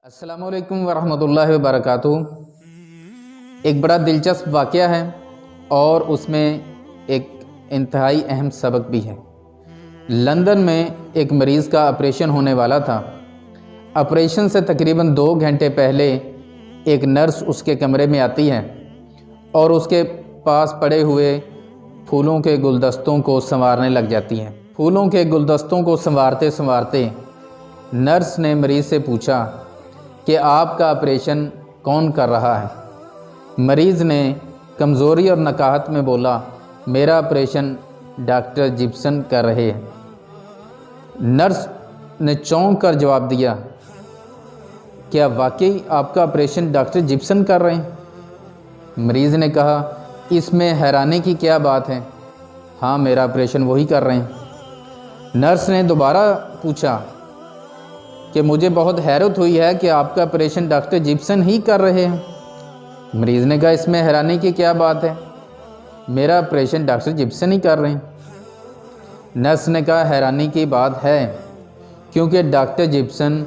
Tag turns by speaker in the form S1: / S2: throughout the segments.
S1: अस्सलामु अलैकुम वरहमतुल्लाहि वबरकातुहू। एक बड़ा दिलचस्प वाक़या है और उसमें एक इंतहाई अहम सबक भी है। लंदन में एक मरीज़ का ऑपरेशन होने वाला था। ऑपरेशन से तकरीबन 2 घंटे पहले एक नर्स उसके कमरे में आती है और उसके पास पड़े हुए फूलों के गुलदस्तों को संवारने लग जाती है। फूलों के गुलदस्तों को संवारते संवारते नर्स ने मरीज़ से पूछा कि आपका ऑपरेशन कौन कर रहा है। मरीज़ ने कमज़ोरी और नकाहत में बोला, मेरा ऑपरेशन डॉक्टर जिप्सन कर रहे हैं। नर्स ने चौंक कर जवाब दिया, क्या वाकई आपका ऑपरेशन डॉक्टर जिप्सन कर रहे हैं? मरीज़ ने कहा, इसमें हैरानी की क्या बात है, हाँ मेरा ऑपरेशन वही कर रहे हैं। नर्स ने दोबारा पूछा कि मुझे बहुत हैरत हुई है कि आपका ऑपरेशन डॉक्टर जिप्सन ही कर रहे हैं। मरीज़ ने कहा, इसमें हैरानी की क्या बात है, मेरा ऑपरेशन डॉक्टर जिप्सन ही कर रहे हैं। नर्स ने कहा, हैरानी की बात है क्योंकि डॉक्टर जिप्सन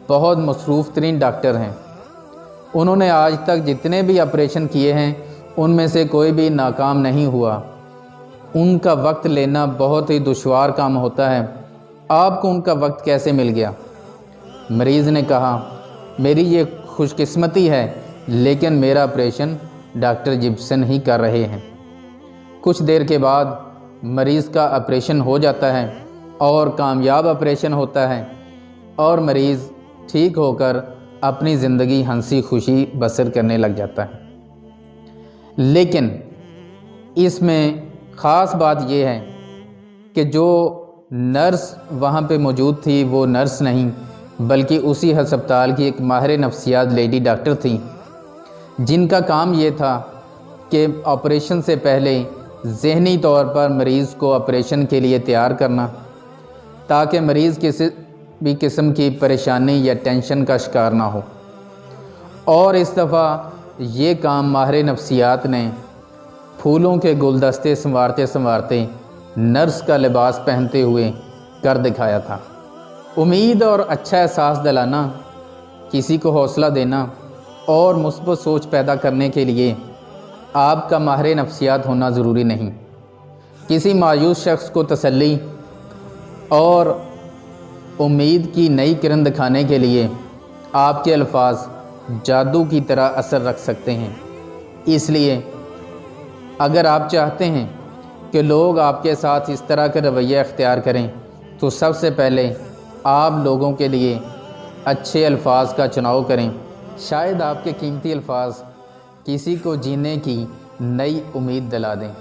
S1: बहुत मसरूफ़ तरीन डॉक्टर हैं। उन्होंने आज तक जितने भी ऑपरेशन किए हैं उनमें से कोई भी नाकाम नहीं हुआ। उनका वक्त लेना बहुत ही दुश्वार काम होता है, आपको उनका वक्त कैसे मिल गया? मरीज़ ने कहा, मेरी ये खुशकिस्मती है, लेकिन मेरा ऑपरेशन डॉक्टर जिप्सन ही कर रहे हैं। कुछ देर के बाद मरीज़ का ऑपरेशन हो जाता है और कामयाब ऑपरेशन होता है और मरीज़ ठीक होकर अपनी ज़िंदगी हंसी खुशी बसर करने लग जाता है। लेकिन इसमें ख़ास बात यह है कि जो नर्स वहाँ पे मौजूद थी वो नर्स नहीं बल्कि उसी हस्पताल की एक माहिर नफ्सियात लेडी डॉक्टर थी, जिनका काम ये था कि ऑपरेशन से पहले ज़हनी तौर पर मरीज़ को ऑपरेशन के लिए तैयार करना, ताकि मरीज़ किसी भी किस्म की परेशानी या टेंशन का शिकार ना हो। और इस दफ़ा ये काम माहिर नफ्सियात ने फूलों के गुलदस्ते संवारते संवारते नर्स का लिबास पहनते हुए कर दिखाया था। उम्मीद और अच्छा एहसास दिलाना, किसी को हौसला देना और मुस्बत सोच पैदा करने के लिए आपका माहिर नफ्सियात होना ज़रूरी नहीं। किसी मायूस शख्स को तसल्ली और उम्मीद की नई किरण दिखाने के लिए आपके अल्फाज जादू की तरह असर रख सकते हैं। इसलिए अगर आप चाहते हैं कि लोग आपके साथ इस तरह का रवैया अख्तियार करें तो सबसे पहले आप लोगों के लिए अच्छे अल्फाज का चुनाव करें। शायद आपके कीमती अल्फाज किसी को जीने की नई उम्मीद दिला दें।